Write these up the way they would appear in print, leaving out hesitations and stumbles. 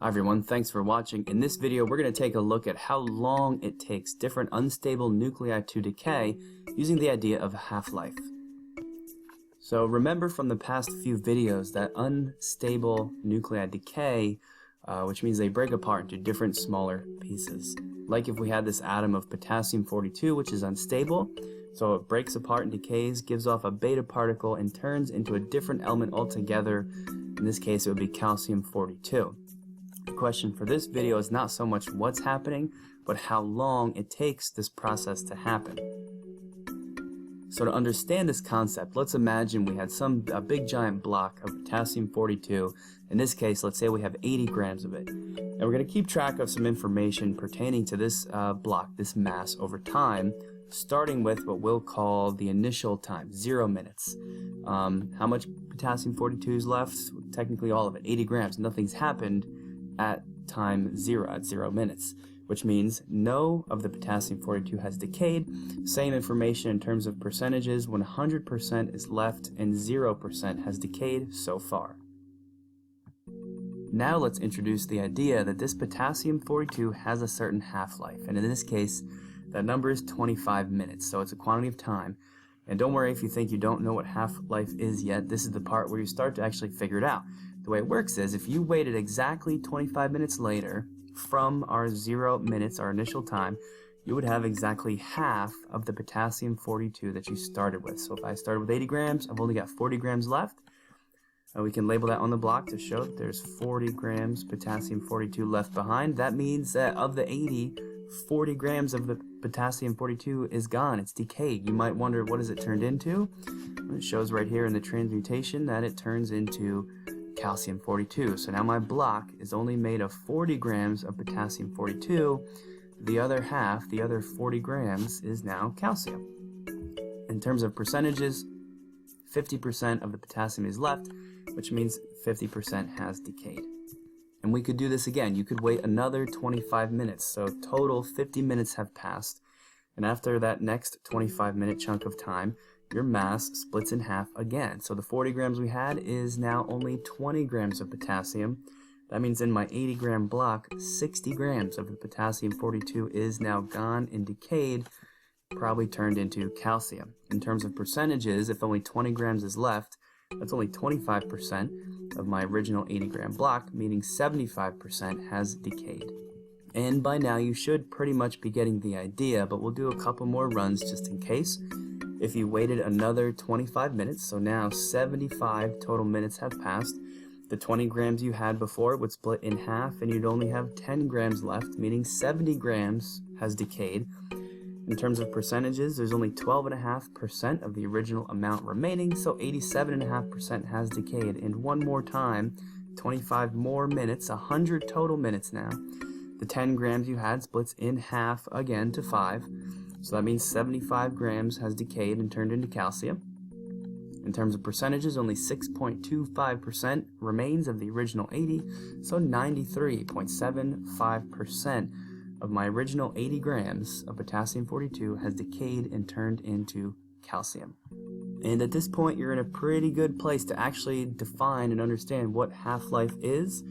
Hi everyone, thanks for watching. In this video, we're going to take a look at how long it takes different unstable nuclei to decay using the idea of half-life. So remember from the past few videos that unstable nuclei decay, which means they break apart into different smaller pieces. Like if we had this atom of potassium-42, which is unstable, so it breaks apart and decays, gives off a beta particle, and turns into a different element altogether. In this case, it would be calcium-42. The question for this video is not so much what's happening, but how long it takes this process to happen. So to understand this concept, let's imagine we had a big giant block of potassium-42. In this case, let's say we have 80 grams of it. And we're going to keep track of some information pertaining to this block, this mass, over time, starting with what we'll call the initial time, 0 minutes. How much potassium-42 is left? Technically all of it, 80 grams. Nothing's happened at time 0, at 0 minutes, which means no of the potassium-42 has decayed. Same information in terms of percentages, 100% is left and 0% has decayed so far. Now let's introduce the idea that this potassium-42 has a certain half-life, and in this case that number is 25 minutes, so it's a quantity of time. And don't worry if you think you don't know what half-life is yet, this is the part where you start to actually figure it out. The way it works is if you waited exactly 25 minutes later from our 0 minutes, our initial time, you would have exactly half of the potassium-42 that you started with. So if I started with 80 grams, I've only got 40 grams left. And we can label that on the block to show that there's 40 grams potassium-42 left behind. That means that of the 80, 40 grams of the potassium-42 is gone. It's decayed. You might wonder, what has it turned into? It shows right here in the transmutation that it turns into calcium-42. So now my block is only made of 40 grams of potassium-42. The other half, the other 40 grams, is now calcium. In terms of percentages, 50% of the potassium is left, which means 50% has decayed. And we could do this again. You could wait another 25 minutes. So total 50 minutes have passed. And after that next 25-minute chunk of time, your mass splits in half again. So the 40 grams we had is now only 20 grams of potassium. That means in my 80-gram block, 60 grams of the potassium-42 is now gone and decayed, probably turned into calcium. In terms of percentages, if only 20 grams is left, that's only 25% of my original 80-gram block, meaning 75% has decayed. And by now you should pretty much be getting the idea, but we'll do a couple more runs just in case. If you waited another 25 minutes, so now 75 total minutes have passed, the 20 grams you had before would split in half and you'd only have 10 grams left, meaning 70 grams has decayed. In terms of percentages, there's only 12.5% of the original amount remaining, so 87.5% has decayed. And one more time, 25 more minutes, 100 total minutes now. The 10 grams you had splits in half again to 5. So that means 75 grams has decayed and turned into calcium. In terms of percentages, only 6.25% remains of the original 80, so 93.75% of my original 80 grams of potassium-42 has decayed and turned into calcium. And at this point, you're in a pretty good place to actually define and understand what half-life is.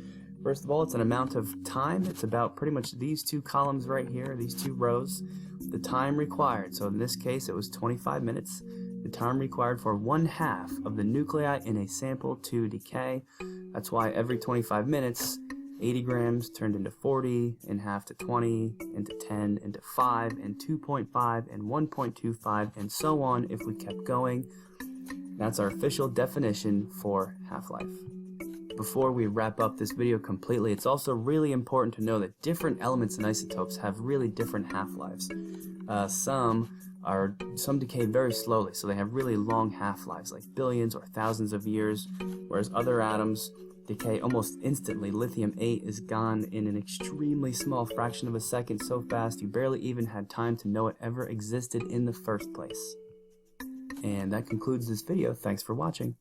First of all, it's an amount of time. It's about pretty much these two columns right here, these two rows. The time required, so in this case it was 25 minutes. The time required for 1/2 of the nuclei in a sample to decay. That's why every 25 minutes, 80 grams turned into 40, in half to 20, into 10, into 5, and 2.5, and 1.25, and so on if we kept going. That's our official definition for half-life. Before we wrap up this video completely, it's also really important to know that different elements and isotopes have really different half-lives. Some decay very slowly, so they have really long half-lives, like billions or thousands of years, whereas other atoms decay almost instantly. Lithium-8 is gone in an extremely small fraction of a second, so fast you barely even had time to know it ever existed in the first place. And that concludes this video. Thanks for watching.